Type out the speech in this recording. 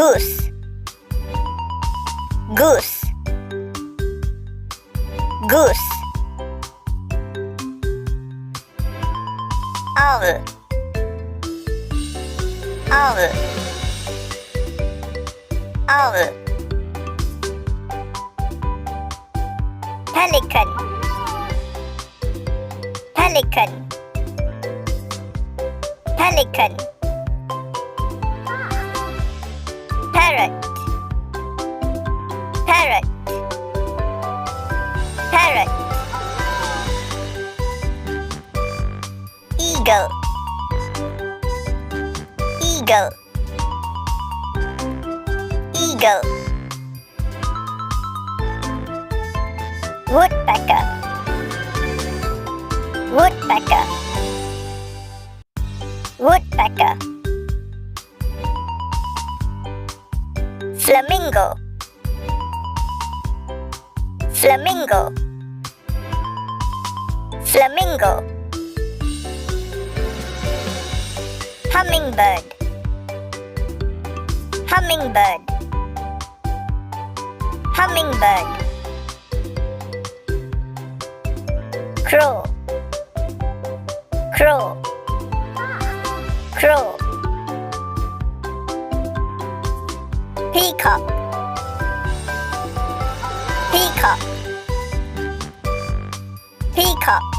goose, goose, goose. Owl, owl, owl. Pelican, pelican, pelican. Parrot, parrot, parrot. Eagle, eagle, eagle. Woodpecker, woodpecker, woodpecker. Flamingo, flamingo, flamingo. Hummingbird, hummingbird, hummingbird. Crow, crow, crow. Peacock, peacock, peacock.